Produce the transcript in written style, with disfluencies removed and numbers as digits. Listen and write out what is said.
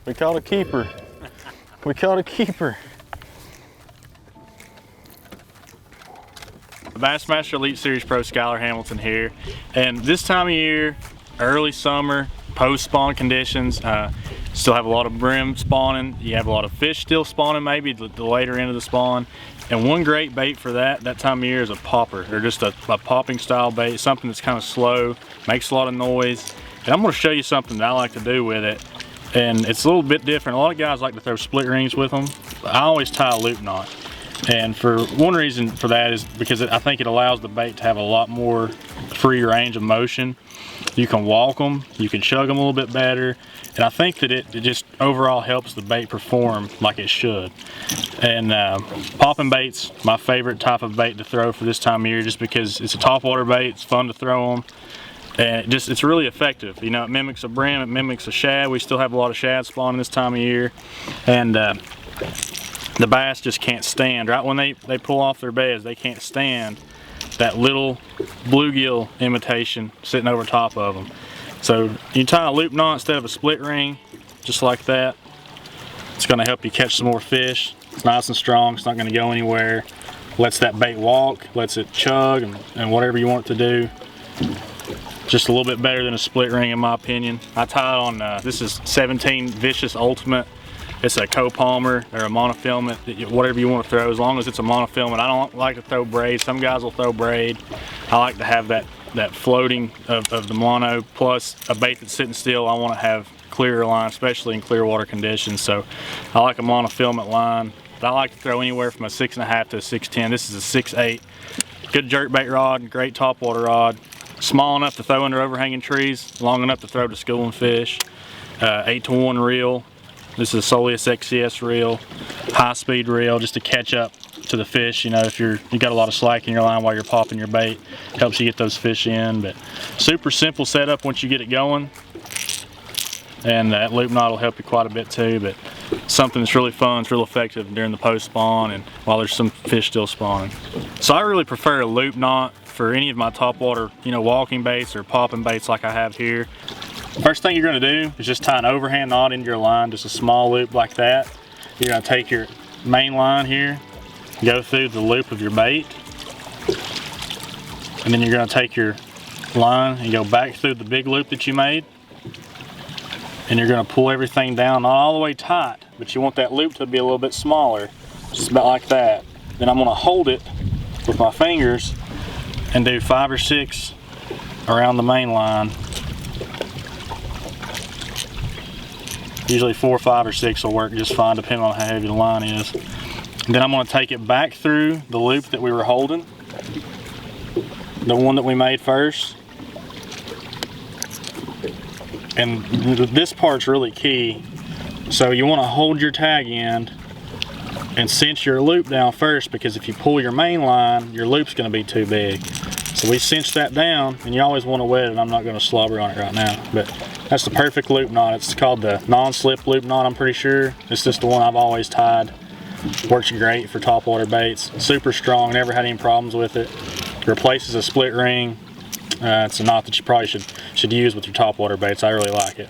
We caught a keeper. We caught a keeper. The Bassmaster Elite Series Pro Skylar Hamilton here. And this time of year, early summer, post-spawn conditions, still have a lot of bream spawning. You have a lot of fish still spawning, maybe the later end of the spawn. And one great bait for that time of year is a popper, or just a popping style bait, something that's kind of slow, makes a lot of noise. And I'm going to show you something that I like to do with it. And it's a little bit different. A lot of guys like to throw split rings with them. I always tie a loop knot. And for one reason for that is because I think it allows the bait to have a lot more free range of motion. You can walk them, you can chug them a little bit better, and I think that it just overall helps the bait perform like it should. And popping bait's my favorite type of bait to throw for this time of year, just because it's a topwater bait, it's fun to throw them, and it's really effective. You know, it mimics a bream, it mimics a shad. We still have a lot of shad spawning this time of year, and the bass just can't stand, right when they pull off their beds, they can't stand that little bluegill imitation sitting over top of them. So you tie a loop knot instead of a split ring, just like that. It's going to help you catch some more fish. It's nice and strong, it's not going to go anywhere. Lets that bait walk, lets it chug, and whatever you want it to do. Just a little bit better than a split ring in my opinion. I tie it on, this is 17 Vicious Ultimate. It's a co-palmer or a monofilament, whatever you want to throw, as long as it's a monofilament. I don't like to throw braid. Some guys will throw braid. I like to have that floating of the mono, plus a bait that's sitting still. I want to have clearer line, especially in clear water conditions. So I like a monofilament line. But I like to throw anywhere from a 6.5 to a 6'10". This is a 6'8". Good jerkbait rod, great topwater rod. Small enough to throw under overhanging trees, long enough to throw to schooling fish. 8-to-1 reel. This is a Soleus XCS reel, high-speed reel, just to catch up to the fish. You know, if you got a lot of slack in your line while you're popping your bait, helps you get those fish in. But super simple setup once you get it going, and that loop knot will help you quite a bit too. But something that's really fun, it's real effective during the post-spawn and while there's some fish still spawning. So I really prefer a loop knot for any of my topwater, you know, walking baits or popping baits like I have here. First thing you're going to do is just tie an overhand knot into your line, just a small loop like that. You're going to take your main line here, go through the loop of your bait, and then you're going to take your line and go back through the big loop that you made, and you're going to pull everything down, not all the way tight, but you want that loop to be a little bit smaller, just about like that. Then I'm going to hold it with my fingers and do 5 or 6 around the main line. Usually 4, 5, or 6 will work just fine depending on how heavy the line is. And then I'm going to take it back through the loop that we were holding, the one that we made first. And this part's really key. So you want to hold your tag end and cinch your loop down first, because if you pull your main line, your loop's going to be too big. So we cinch that down, and you always want to wet it. I'm not going to slobber on it right now, but that's the perfect loop knot. It's called the non-slip loop knot, I'm pretty sure. It's just the one I've always tied. Works great for topwater baits. Super strong, never had any problems with it. Replaces a split ring. It's a knot that you probably should use with your topwater baits. I really like it.